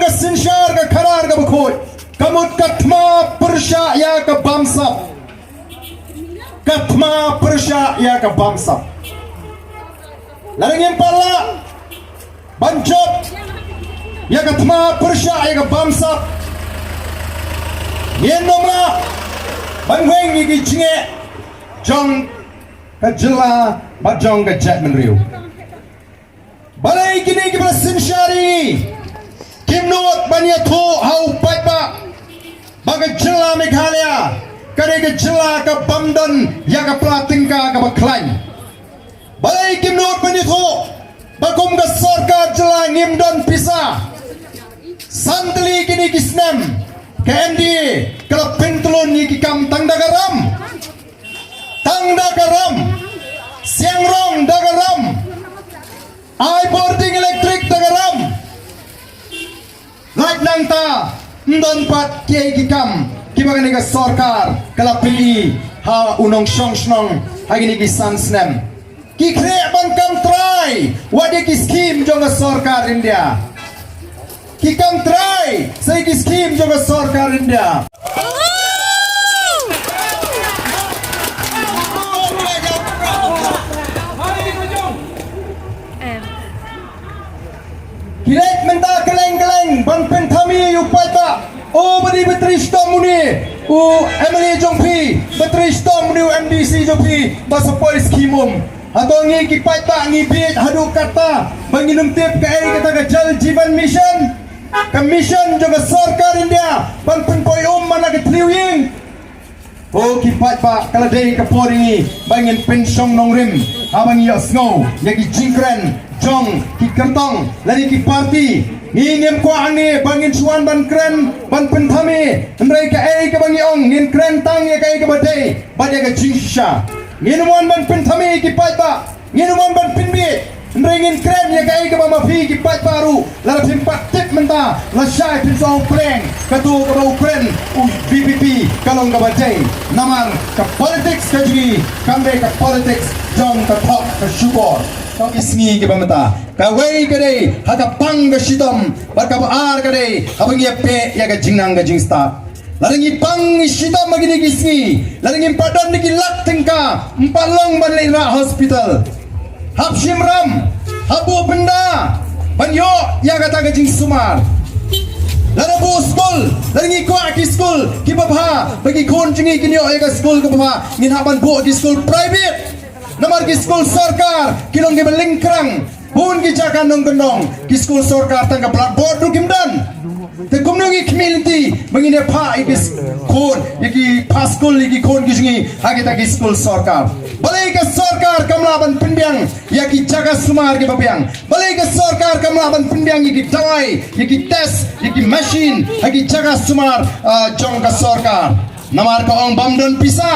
ka sinsyar ka karar ka bakhoy kamut katma persya ya ka bamsap katma persya ya ka bamsap larangin pala banjop ya katma persya ya ka bamsap yen nomla banweng gi jinge jong ka jela ba jong ka jatman riu balai kini ki sinsyari kimnot banya tho hau paipa baga jela Meghalaya kare ke jela ka bamdan ya ka platingka ka baklain balai kimnot banya tho bakum ka sarkar jela ngimdon pisa santli kini kisnem ke MDA kala pentulon ni ki kam tangda garam siangrong dagaram ai boarding electric dagaram light nangta ndon pat kiai kikam kibagani ka sarkar kala pili ha unong shong hagini ki sansnem ki kre ban kam try wadi ki scheme jonga sarkar India ki kam try sai ki scheme jonga sarkar India Kirek menta keleng ban pentami upata o beri betristo muni u MLA jongpi betristo muni MDC jongpi basa polis kimum atongi ki paita ngi bit hadu kata banginum tip ka ai kata ka jal jivan mission commission juga sarkar India ban penpoi mana ke triwing o ki paita kala dei ka poringi bangin pensiong nongrim abang ya snow yaki jingkren jong ki kertong lari ki parti nginem ko angi bangin suan ban kren ban pentami ndrai ka ai ka bangi ong ngin kren tang ya kai ka badai badai ka jingsha nginuan ban pentami ki paita nginuan ban pinbi ndrai ngin kren ya kai ka mama fi ki pat baru lara pimpat tip menta la shai pin so pleng katu ka kren u BPP kalong ka badai namar ka politics ka jigi kambe ka politics jong ka thok ka syukur kau isngi ke pemeta kawai kadai haka pang ke sitom barka ar kadai abang ya pe ya ke jingnang ke jingsta laringi pang sitom bagi ni isngi laringi padon ni lak tengka empalong banlira hospital hap simram habu benda banyo ya kata ke jing sumar larabu school laringi ko aki school ki babha bagi kon jingi kinyo ya ke school ke babha ngin haban bo ki school private namar ki school sarkar kilong ke belingkrang pun ki jakan nong gendong ki school sarkar tangka blackboard du kimdan te community community mengine pha ikis kon iki pa school iki kon ki jingi hagita ki school sarkar balai ka sarkar kamlaban pindyang yaki jaga sumar ke babyang balai ka sarkar kamlaban pindyang iki dawai iki test iki machine hagi jaga sumar jong ka sarkar namar ka ong bamdon pisa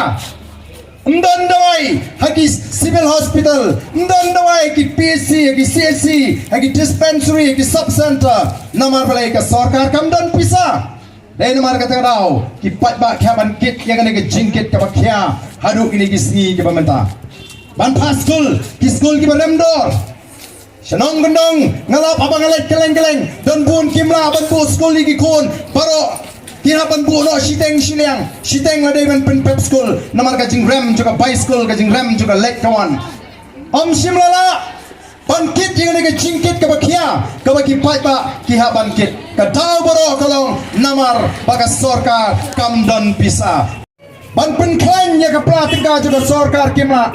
ndon dawai hagi civil hospital ndon dawai ki PSC hagi CSC hagi dispensary hagi sub center namar balai ka sarkar kamdon pisa dai namar ka tadau ki pat ba khaban kit yang ne jingkit ka bakhya hadu ini ki sngi ki bamenta ban paskul ki school ki baremdor shanong gendong ngalap abang alet keleng don bun kimla ban bu school ki kon baro kira ban bu no shiteng ladai ban pen pep school namar ka jing rem juga by school ka jing rem juga lek kawan om simlala ban kit yang ne jingkit ka bakhya ka baki pat ba ki ha ban kit ka dau baro kalong namar baka sarkar kamdan pisa ban pen klan ya ka pratika juga sarkar kimla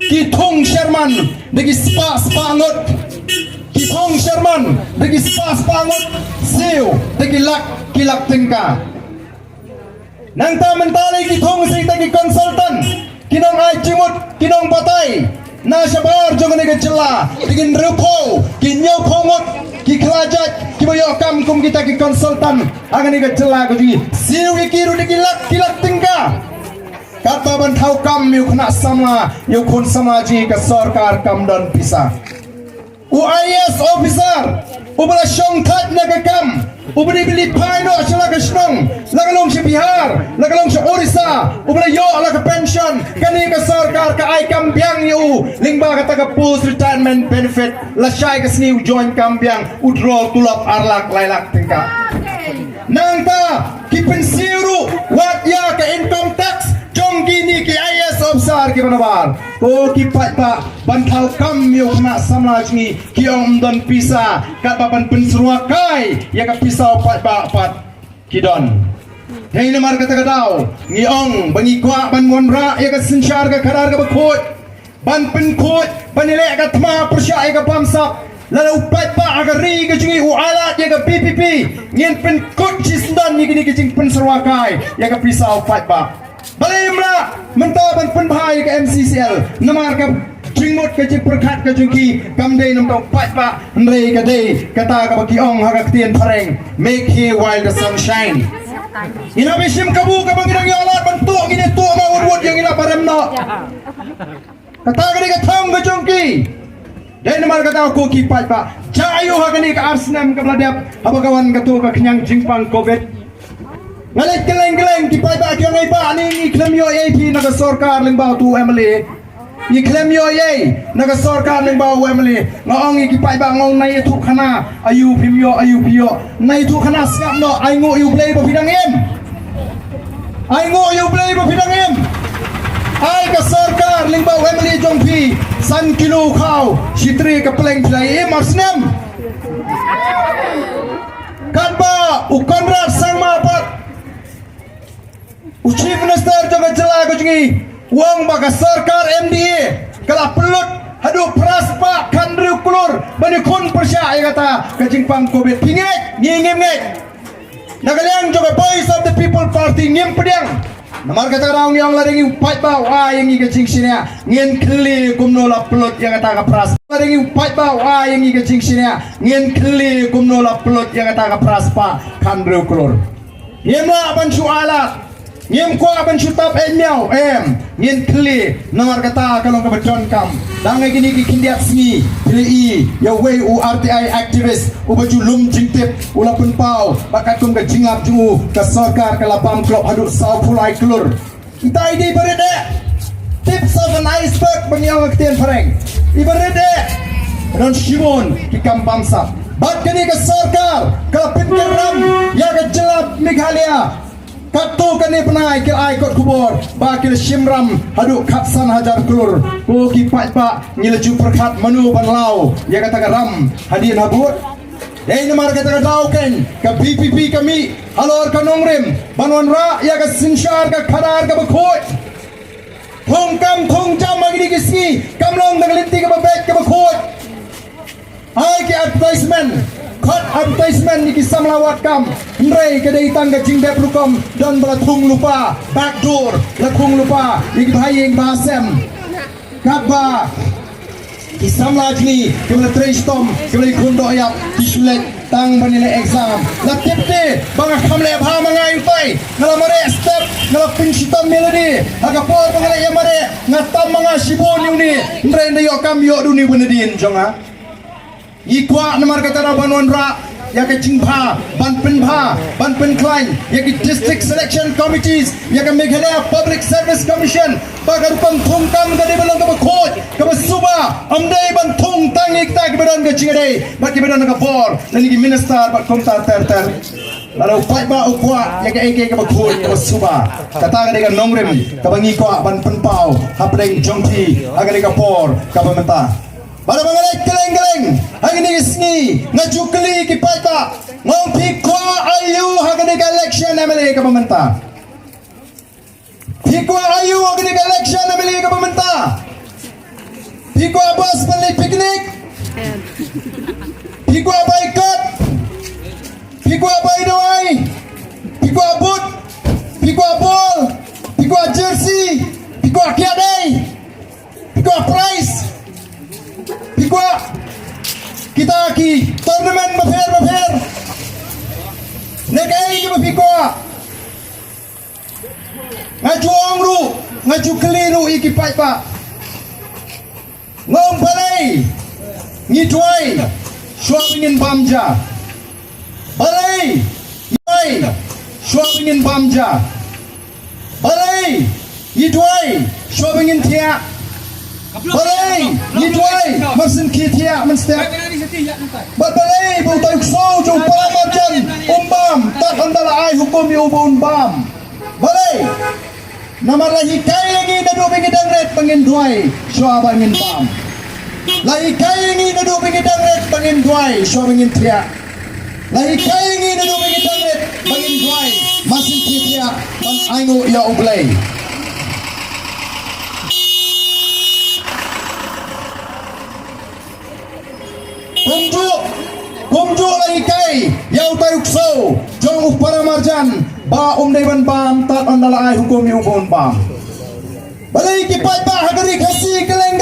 ki thong sherman degi spa ngot ki thong sherman degi spa ngot siu degi lak tingka nangta mentali ki thong sing degi consultant kinong ai cimut kinong batai na sabar jong ne jela digin rupo ki nyau khongot ki khlajat ki boyo kam kum kita ki consultant angani ke jela ko ji siu ki ru degi lak tingka kata ban thau kam yu khna sama yu khun samaji ka sarkar kamdan pisa UIS officer ubala shong that na ka kam ubani beli pai no achala ke Shnong laga long si Bihar laga long si Orissa ubani yo laga pension kani ke sarkar ke ai kambiang yu lingba kata ke post retirement benefit la syai ke sini join kambiang udro tulap arlak lailak tingkat nangta ki pensiru wat ya ke income tax jong gini ki IS officer ki banabar ko ki pa banthau kam yo na samlaj ni ki om don pisa kat bapan penserua kai ya ka pisau pat ki don hei na mar kata kadau ni ong bangi kwa ban monra ya ka sinchar ka karar ka bakhot ban pen khot banile ka thma persya ya ka pamsap lalu upat pa agar ri ke jingi ualat ya ke PPP ngin pen kot cisdan ni gini ke jing pen serwakai ya ke pisau upat pa balimla mentau ban pen bahai ke MCCL namar ke jingmut ke jing perkat ke jingki kamdei nam tau upat pa ndrei ke dei kata ke baki ong ha ka tien pareng make hay while the sun shine ina bishim kabu ka bangirang alat ban tu gini tu ma wud yang ila parem no kata ke dei ke thang ke jingki dan nama kata aku kipat pak jayu hagani ke Arsenal ke beladap apa kawan ketua ke kenyang jingpang COVID ngalai keleng kipat pak yang iba ni klaim yo AP naga sarkar limbau tu MLA ni klaim yo ye naga sarkar limbau MLA ngong kipat pak ngong nai tu khana ayu pio nai tu khana skap no ai ngo you play bapidang em ai ngo you play bapidang em ai ke sarkar limbau MLA jongpi san kilo kau sitri ke peleng play Arsenal kanba ukonrad sang mapat Chief Minister jangan jelas kau jengi uang baka sarkar MDA kalau pelut hadu praspa kandri kulur bani kun persya ya kata kejingpang COVID pingit ngingim nagaliang juga voice of the people party ngim pediang namar kata raung yang laringi upat ba wa yang ngi kejing sini ngin kli kumno la pelut yang kata ka pras laringi upat ba wa yang ngi kejing sini ngin kli kumno la pelut yang kata ka praspa kandri kulur yemla ban sualat ngim ko aban shutap miao ngin kli namar kata kalau ka beton kam dangai gini ki kindiat sni pli ya way u RTI activist u baju lum jingtip ula pun pau bakat kum ka jingap jungu ka sarkar ka lapam klub hadu sau pulai kelur kita ini berede tips of an iceberg bangyang aktian pareng iberede dan shimon ki kam bamsa bat kini ka sarkar ka pinram ya ka jelap Meghalaya Katu kani penai ke ai kot kubur bakil shimram hadu kapsan hajar kulur ko ki pak ngilaju perkat manu banlau ya kata garam hadian habut nama kata gadau ken ke PPP kami halor kanongrim banwan ra ya ke sinshar ke khadar ke bakhoi thong jam magini kisni kamlong danglinti ke babek ke bakhoi ai ke advertisement kot advertisement ni kisah melawat kam ndrei kedai tangga jingdep lukom dan belatung lupa backdoor lakung lupa igi bahayeng bahasem kaba kisah melajni kebela tristom kebela kundo ayap disulet tang banilai exam latip te banga kamle bha mangai utai ngalamare step ngalak pinchitom melody agapor bangalai yamare ngatam manga shibon yuni ndrei ndayo kam yo duni bunedin jonga ikwa namar kata banwan ra ya ke jingpha ban pen klein ya ke district selection committees ya ke Meghalaya public service commission bagar pang thongkam ga de belong ka khoj ka suba amdai ban thong tangik ta ke bedan ga jingade ba ke bedan ga bor lani ki minister ba kom ta ter lalu pai ba ukwa ya ke eke ka khoj ka suba kata ga de ga nongrem ka bangi kwa ban pen pau hapdeng jongthi aga de ga bor ka bamenta Pada mengalai keleng hari ni isni ngajukli kipata ngong pikwa ayu hari ni election MLA ke pemerintah pikwa ayu hari ni election MLA ke pemerintah pikwa bos beli piknik pikwa boycott pikwa doai pikwa boot pikwa ball pikwa jersey pikwa kiadai pikwa prize Pikwa kita ki tournament mafer nekai ki pikwa ngaju ongru ngaju keliru iki pa ngom balai ngitwai suapingin bamja balai ingin bamja balai yidwai showing in tia balai yidwai masin kitia menstek balai bautai so jong paramajan umbam tak andala ai hukum yu umbam balai nama lahi kai lagi nadu bingidang red pangin duai shwa bangin bam lahi kai lagi nadu bingidang red pangin duai shwa bangin tia lahi kai lagi nadu bingidang red pangin duai masin kitia man aingo ya ublay kumju lagi kai yau tayuk so jong upara marjan ba dai ban bam tak andala ai hukum yu bon bam balai kipat ba hagari khasi geleng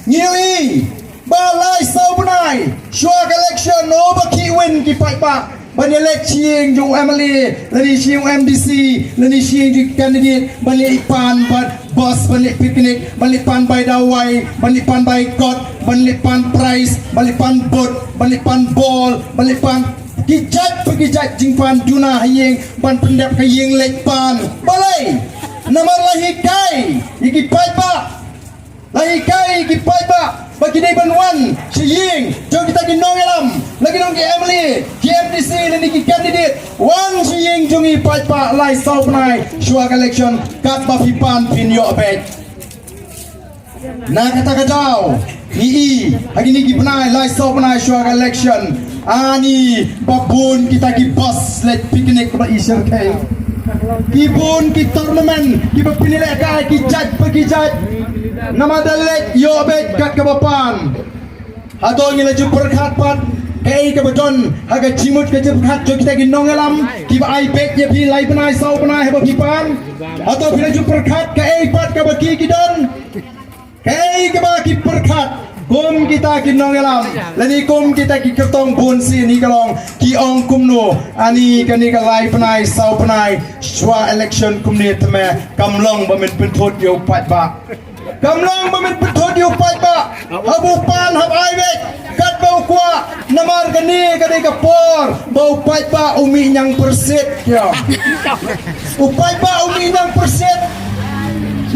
ngiui ba lai sau benai shua election no ba ki win kipat ba ban election jong Emily lani siung MDC lani siung di candidate balik pan bos balik piknik balik pan by dawai balik pan by god balik pan prize balik pan bot balik pan ball balik pan kijat jing pan juna hayeng pan pendap kayeng lek pan balai nama lahi kai iki pai ba lahi kai iki pai ba bagi dai ban wan siying jom kita ginong alam lagi nong ki Emily KMDC leni ki candidate wan siying jongi pai ba lai sau nai shua election kat ba pipan pin yo abet na kata kadau ni hagi ni ki penai lai sau penai shua election ani babun kita ki bos let piknik ba isir kai kibun ki tournament ki bapilih kai ki judge bagi judge nama dalet yo bet kat kabapan atau ngila jupur khat pat kai ka badon haga jimut ka jupur khat jo kita ginong alam ki ba ai bet ye pi lai penai sau penai heba pipan atau bila jupur khat kai pat ka baki kidon kai ka ba ki perkhat kum kita ginong alam lani kum kita ki kertong bun si ni kalong ki ong kumno ani kani ka lai penai sau penai shwa election kumni teme kamlong bamin penthot yo pat ba kamlong bamin penthot yo pat ba habu pan hab ai bet kat bau kwa namar kani kani ka por bau pat ba umi nyang persit yo upai ba umi nyang persit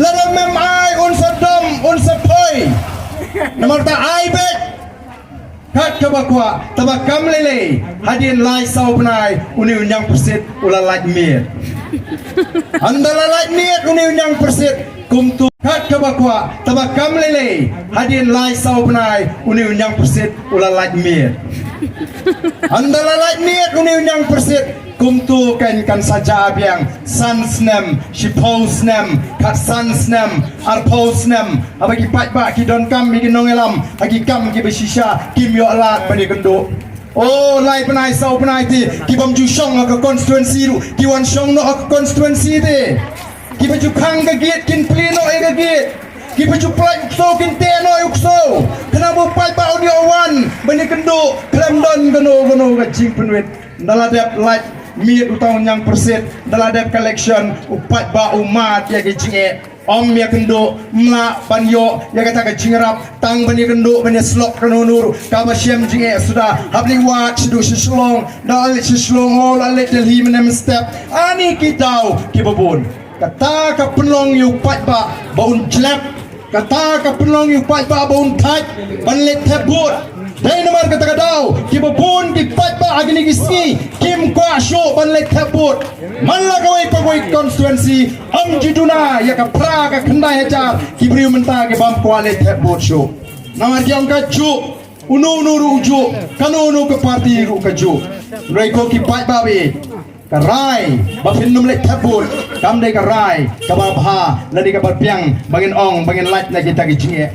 lalam mem ai un sadam un sapoi namar ta ai bet kat ka bakwa tabakam lele hadin lai sau benai uni unyang persit ula lak miet andala lak miet uni unyang persit kumtu kat ka bakwa tabakam lele hadin lai sau benai uni unyang persit ula lak miet andala lak miet uni unyang persit kumtu kan saja biang sansnem shiposnem kat sansnem arposnem abagi pat ba ki don kam ki nongelam agi kam ki besisha kim yo alat bani kendo oh lai penai sau penai ti ki bam ju shong ka constituency ru ki wan shong no ka constituency te ki baju khang ka gate kin pleno e ka gate ki baju plai ukso kin te no ukso kenapa pat ba audio wan bani kendo klam don gono ka jing penwet daladep like miet utang yang persit daladep collection upat ba umat ya ke jinge om ya kendo mla banyo ya kata ke jingrap tang bani kendo bani slok kanonur ka ba syam jinge sudah habli wat sidu sislong dal sislong hol alet delhi menem step ani kitau ki babon kata ka penlong yu pat ba baun jlap kata ka penlong yu pat ba baun thaj ban let thebut dai namar kata kadau ki babon ki pat ba agni kiski kim kwa show ban let thebut man la kawai pagoi constituency am jiduna ya ka pra ka khandai hajar ki bri menta ke bam kwa let thebut show namar ki angka chu unu ru ju kanunu ke parti ru ka ju rai ko ki pat ba be karai bafin num let thebut kam dai karai ka ba bha ladi ka piang bangin ong bangin light na kita ki jinge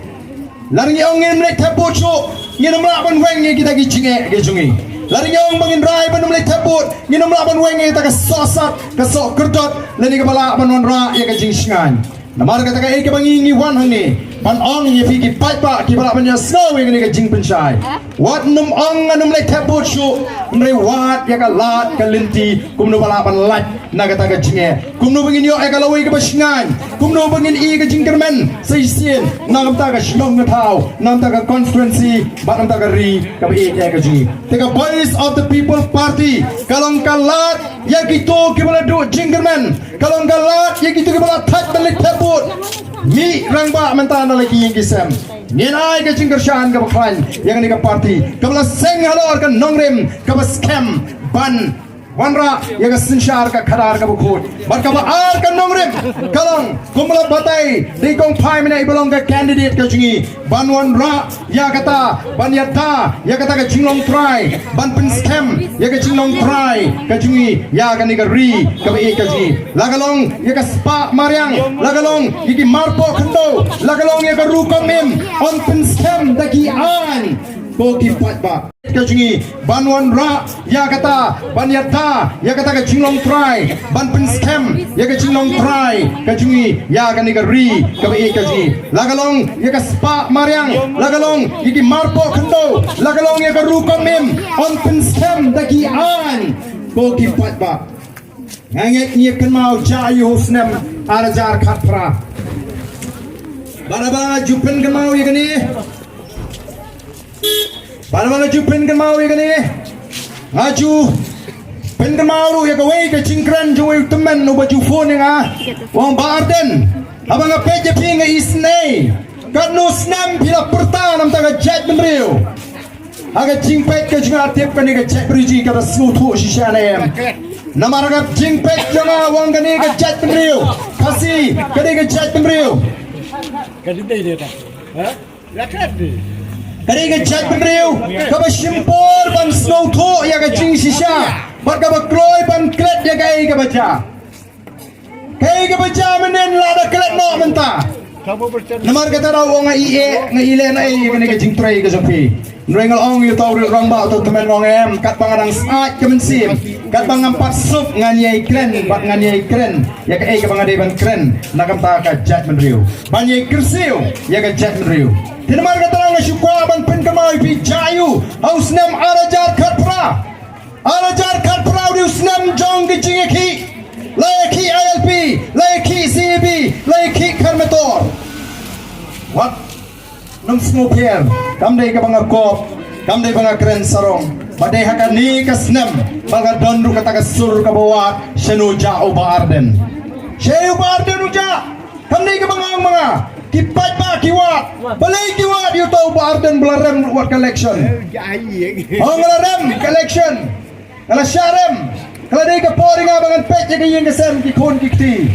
laringi ong ngin let thebut show ngin mla ban weng kita ki jinge ke jungi lari nyong bangin rai banum le tabut nginum la ban weng ta ka sosat ka sok kerdot leni ka bala ban wan ra ya ka jing sngan namar ka ta ka ke bangi ngi wan hangi ban ong ye fi ki pai pa ki bala ban ya snow ye ni ka jing penchai wat num ong nganum le tabut shu mre wat ya ka lat ka linti kumno bala ban lat na ka ta ka jinge kumno bangin yo ya ka lawi ka basngan kumno bangin i ka jing kermen sai sien nam ta ka shlong na thau nam ta ka constituency ba nam ta ka ri ka bi ya ka jingi te ka voice of the people party kalong kalat ya gitu kita duk jinggerman. Kalau galat ya gitu kita tak balik tabut. Mi rangba mentana lagi yang kisam. Nilai ke jingger shan ke baklan yang ni ke party. Kalau seng halor ke nongrem ke scam ban Wanra yang sensyar ka khadar ka bukhut bar ka ar ka nongrem kalong kumla batai di kong phai mena ibolong ka candidate ka jingi ban wanra ya kata ban yata ya kata ka jinglong try ban pin scam ya ka jinglong try ka jingi ya ka ni ka ri ka ba ka jingi lagalong ya ka spa maryang lagalong iki marpo khando lagalong ya ka ru komem on pin scam daki an Boki pat ba kajingi banwan ra ya kata ban yata ya kata ka jinglong try ban pin scam ya ka jinglong try kajingi ya ka ni ka ri ka ba kajingi lagalong ya ka spa maryang lagalong iki marpo khando lagalong ya ka ru komem on pin scam daki an boki pat ba ngangek ni kan mau jayu husnam arajar khatra baraba jupen kan mau ya kani Bala jupin kan mau ya kani ngaju pen kan mau ya kawai ke cingkran juwe teman no baju phone nga wang barden abang apa je pinga isne kan no snam bila perta nam ta jet menriu aga cingpet ke jinga tip kan ga jet briji ka snu thu shisha na em namar ga cingpet janga wang kan ga jet menriu kasi kan ga jet menriu Kadi dia tak? Ha? Rakat ni. Kariga chat benriu kaba shimpor ban snow tho ya ga jing shisha bar kaba kroy ban klet ya ga ga baca kai ga baca menen la da klet no menta Kamu bercanda. namar kata raw nga ie nga ile na ai ga ga jing tray ga zopi nrengal ong yu taw rang ba to temen ong em kat pangarang saat kemen sim kat bang empat sup nganyai kren bat nganyai kren ya ga ai ga bang ban kren nakam ta ka chat benriu banyai kersiu ya ga chat benriu Tinamar kata lang syukwa ban pen kamay pi jayu ausnam arajar khatpra usnam jong gijingeki laiki ILP laiki CB laiki karmator what nung smoker kamdai ka banga kop kamdai banga kren sarong badai hakan ni kasnam banga dondu kata kasur ka bawat shenuja uba arden sheyu ba arden uja kamdai ka banga mga kipat ba kiwat balay kiwat yu tau ba arden belarem wat collection Jahit. oh belarem collection kala syarem kala dai ka pori nga bangan pet ya yung kasem ki kon kikti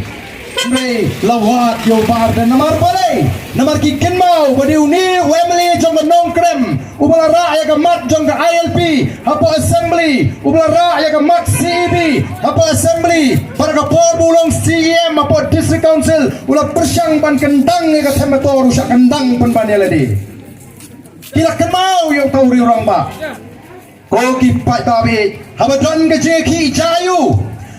may lawat yu ba arden namar balay namar ki kenmau badi uni wemli jong nong krem ubalara ya ka mat jong ka ILP hapo assembly ubalara ya ka mat CEB hapo assembly para ka por bulong CEM hapo district council ulah persyang ban kendang ya ka semator usah kendang pan ban ladi kila kenmau yang tahu ri orang ba ko ki pai tabi habadan ka jeki jayu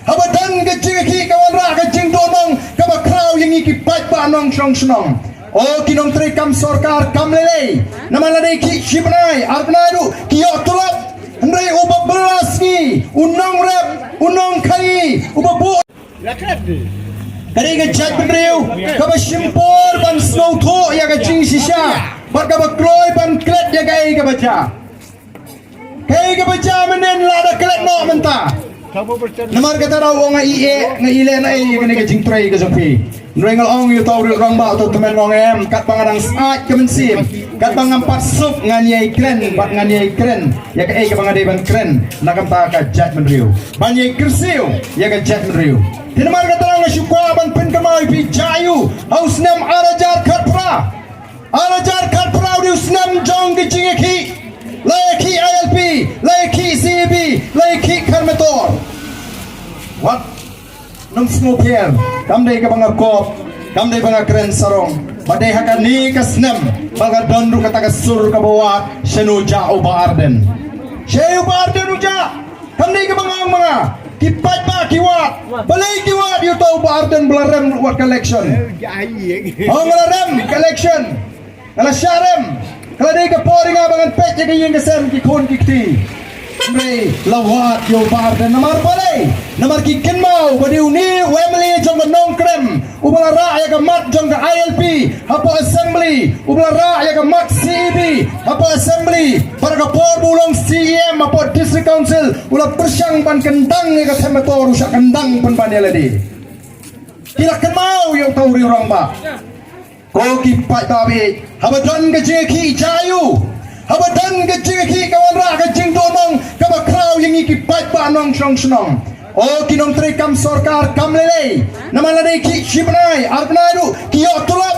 habadan ka jeki kawan ra ka jing donong ka ba kraw yang iki pai ba nong song snong Oh kinong tri kam sorkar kam lele namala dei ki shibnai arnadu kiyo tulap ndai uba belas ni unong rep unong kai uba bu Rakat ni. kariga chat benriu kaba shimpor ban snow tho ya ga jing shisha bar kaba kroy ban klet ya ga ai ga baca kai ga baca menen la da klet no menta Kamu bercanda. namar kata raw nga ie nga ile na ai ga ni ga jing tray ga zopi nrengal ong yu taw rang ba to temen ong em kat pangarang saat kemen sim kat bang empat sup nganyai kren bat nganyai kren ya ka ai ga bang ban kren nakam ta ka jat menriu banyai kersiu ya ka jat menriu tinamar kata raw nga syukwa ban pen kamay pi jayu ausnam arajar khatpra usnam jong gijingeki laiki ILP laiki CEB laiki karmator what nung smoker kamdai ka banga kop kamdai banga kren sarong badai hakan ni kasnem baga dondu kata kasur ka bawat shenuja uba arden sheyu ba arden uja kamdai ka banga mga kipat ba kiwat balay kiwat yu tau ba arden belarem wat collection Jahit. oh belarem collection kala syarem kala dai ka pori nga bangan pet ya yung kasem ki kon kikti Mre lawat yo bar dan namar balai namar ki kenmau badi uni Wembley jong ka nongkrem ubala ra ya ka mat jong ka ILP apa assembly ubala ra ya ka mat CEB apa assembly para ka por bulong CEM apa district council ula persyang ban kendang ya ka themator usak kendang pan paneladi kila kenmau yo tauri orang ba ko ki pai babi habadan ka jeki jayu habadan ke jeki kawan ra ke jing donong ka ba kraw yang iki pat ba nong song snong o kinong tre kam sarkar kam lele namala dei ki shibnai arbnai du ki yo tulap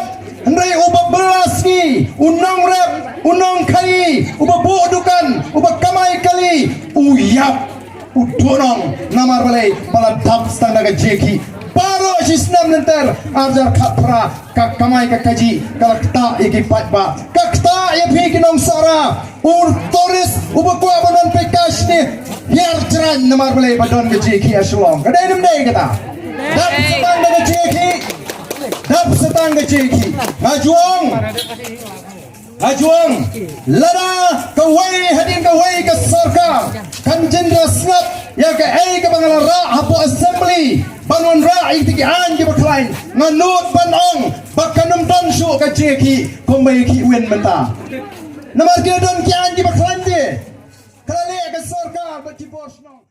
ndai uba belas ni unong rep unong kai uba bodukan uba kamai kali uyap udonong namar balai pala dap stang daga jeki Paro sisnam nenter arjar kapra kak kamai kakaji kalakta iki patba kakta ya piki nong sara ur toris ubakwa banon pekash ni yar tran namar balai badon gejeki aslong kadai nem dai kata dap setang gejeki dap setang gejeki Ajuang lada kawai hadin kawai ke sarkar kan jendra snap ya ke ke bangalara hapo assembly bangun ra itiki an ke baklain nganut banong bakanum dan su ka jeki kombai ki wen menta namar ke don ki an ke baklain de kalale ke sarkar bati bosno